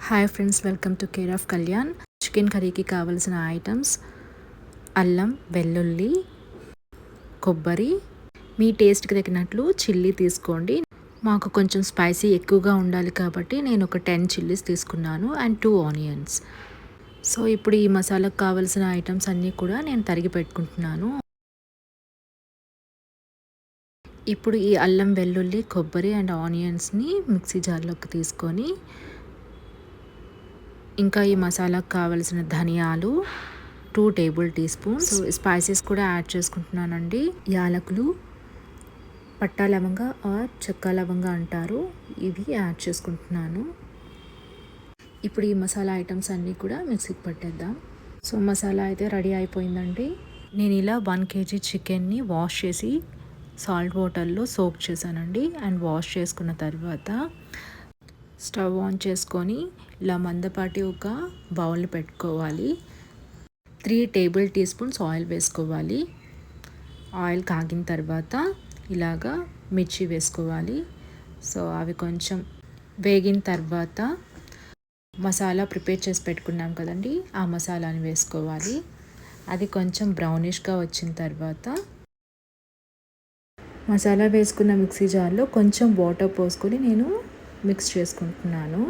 Hi friends, welcome to care of Kalyan. Chicken కర్రీకి కావలసిన items: అల్లం, వెల్లుల్లి, కొబ్బరి, మీ టేస్ట్కి తగినట్లు చిల్లీ తీసుకోండి. మాకు కొంచెం స్పైసీ ఎక్కువగా ఉండాలి కాబట్టి నేను ఒక 10 చిల్లీస్ తీసుకున్నాను అండ్ 2 ఆనియన్స్. సో ఇప్పుడు ఈ మసాలాకు కావలసిన ఐటమ్స్ అన్నీ కూడా నేను తరిగి పెట్టుకుంటున్నాను. ఇప్పుడు ఈ అల్లం, వెల్లుల్లి, కొబ్బరి అండ్ ఆనియన్స్ని మిక్సీ జార్లోకి తీసుకొని, ఇంకా ఈ మసాలాకు కావలసిన ధనియాలు 2 టేబుల్ టీ స్పూన్స్, స్పైసెస్ కూడా యాడ్ చేసుకుంటున్నానండి. యాలకులు, పట్టా లవంగ ఆర్ చెక్క లవంగ అంటారు, ఇవి యాడ్ చేసుకుంటున్నాను. ఇప్పుడు ఈ మసాలా ఐటమ్స్ అన్నీ కూడా మిక్సీకి పట్టేద్దాం. సో మసాలా అయితే రెడీ అయిపోయిందండి. నేను ఇలా 1 kg చికెన్ని వాష్ చేసి సాల్ట్ వాటర్లో సోక్ చేశానండి. అండ్ వాష్ చేసుకున్న తర్వాత స్టవ్ ఆన్ చేసుకొని ఇలా మందపాటి ఒక బౌల్ పెట్టుకోవాలి. 3 టేబుల్ టీ స్పూన్స్ ఆయిల్ వేసుకోవాలి. ఆయిల్ కాగిన తర్వాత ఇలాగా మిర్చి వేసుకోవాలి. సో అవి కొంచెం వేగిన తర్వాత మసాలా ప్రిపేర్ చేసి పెట్టుకున్నాం కదండి, ఆ మసాలాని వేసుకోవాలి. అది కొంచెం బ్రౌనిష్గా వచ్చిన తర్వాత మసాలా వేసుకున్న మిక్సీ జార్లో కొంచెం వాటర్ పోసుకొని నేను మిక్స్ చేసుకుంటున్నాను.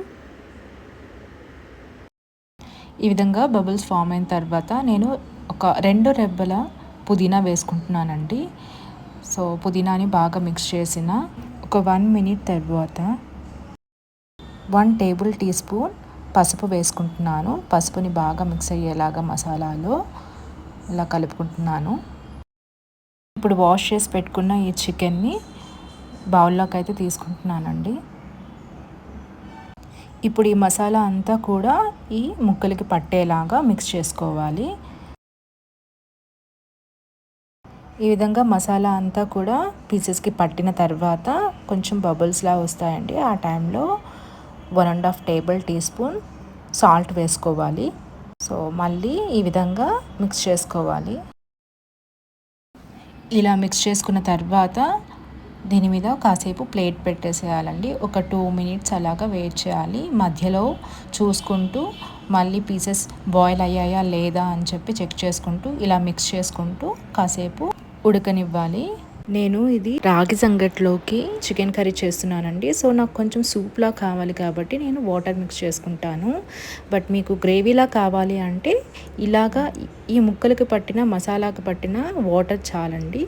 ఈ విధంగా బబుల్స్ ఫామ్ అయిన తర్వాత నేను ఒక 2 రెబ్బల పుదీనా వేసుకుంటున్నానండి. సో పుదీనాని బాగా మిక్స్ చేసిన ఒక 1 మినిట్ తర్వాత 1 టేబుల్ టీ స్పూన్ పసుపు వేసుకుంటున్నాను. పసుపుని బాగా మిక్స్ అయ్యేలాగా మసాలాలో ఇలా కలుపుకుంటున్నాను. ఇప్పుడు వాష్ చేసి పెట్టుకున్న ఈ చికెన్ని బౌల్లోకి అయితే తీసుకుంటున్నానండి. ఇప్పుడు ఈ మసాలా అంతా కూడా ఈ ముక్కలకి పట్టేలాగా మిక్స్ చేసుకోవాలి. ఈ విధంగా మసాలా అంతా కూడా పీసెస్కి పట్టిన తర్వాత కొంచెం బబుల్స్లా వస్తాయండి. ఆ టైంలో 1.5 టేబుల్ టీ స్పూన్ సాల్ట్ వేసుకోవాలి. సో మళ్ళీ ఈ విధంగా మిక్స్ చేసుకోవాలి. ఇలా మిక్స్ చేసుకున్న తర్వాత దీని మీద కాసేపు ప్లేట్ పెట్టేసేయాలండి. ఒక 2 మినిట్స్ అలాగా వెయిట్ చేయాలి. మధ్యలో చూసుకుంటూ మళ్ళీ పీసెస్ బాయిల్ అయ్యాయా లేదా అని చెప్పి చెక్ చేసుకుంటూ ఇలా మిక్స్ చేసుకుంటూ కాసేపు ఉడకనివ్వాలి. నేను ఇది రాగి సంగట్లోకి చికెన్ కర్రీ చేస్తున్నానండి. సో నాకు కొంచెం సూప్లా కావాలి కాబట్టి నేను వాటర్ మిక్స్ చేసుకుంటాను. బట్ మీకు గ్రేవీలా కావాలి అంటే ఇలాగా ఈ ముక్కలకి పట్టిన మసాలాకి పట్టిన వాటర్ చాలండి.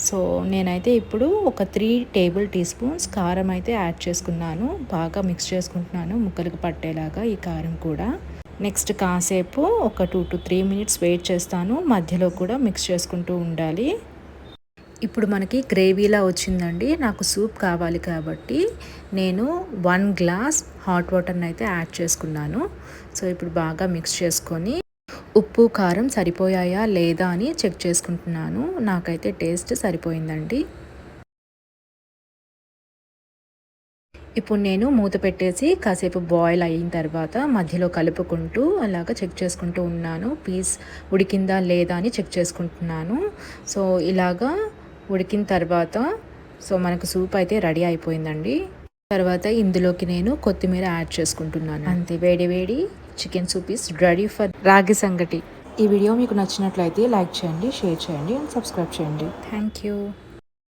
సో నేనైతే ఇప్పుడు ఒక 3 టేబుల్ టీ స్పూన్స్ కారం అయితే యాడ్ చేసుకున్నాను. బాగా మిక్స్ చేసుకుంటున్నాను ముక్కలకి పట్టేలాగా ఈ కారం కూడా. నెక్స్ట్ కాసేపు ఒక 2 to 3 మినిట్స్ వెయిట్ చేస్తాను. మధ్యలో కూడా మిక్స్ చేసుకుంటూ ఉండాలి. ఇప్పుడు మనకి గ్రేవీలా వచ్చిందండి. నాకు సూప్ కావాలి కాబట్టి నేను 1 గ్లాస్ హాట్ వాటర్ని అయితే యాడ్ చేసుకున్నాను. సో ఇప్పుడు బాగా మిక్స్ చేసుకొని ఉప్పు కారం సరిపోయాయా లేదా అని చెక్ చేసుకుంటున్నాను. నాకైతే టేస్ట్ సరిపోయిందండి. ఇప్పుడు నేను మూత పెట్టేసి కాసేపు బాయిల్ అయిన తర్వాత మధ్యలో కలుపుకుంటూ అలాగా చెక్ చేసుకుంటూ ఉన్నాను. పీస్ ఉడికిందా లేదా అని చెక్ చేసుకుంటున్నాను. సో ఇలాగా ఉడికిన తర్వాత సో మనకు సూప్ అయితే రెడీ అయిపోయిందండి. తర్వాత ఇందులోకి నేను కొత్తిమీర యాడ్ చేసుకుంటున్నాను. అంతే, వేడి వేడి chicken soup is ready for రాగి సంగటి. ఈ వీడియో మీకు నచ్చినట్లయితే లైక్ చేయండి, షేర్ చేయండి అండ్ సబ్స్క్రైబ్ చేయండి. Thank you.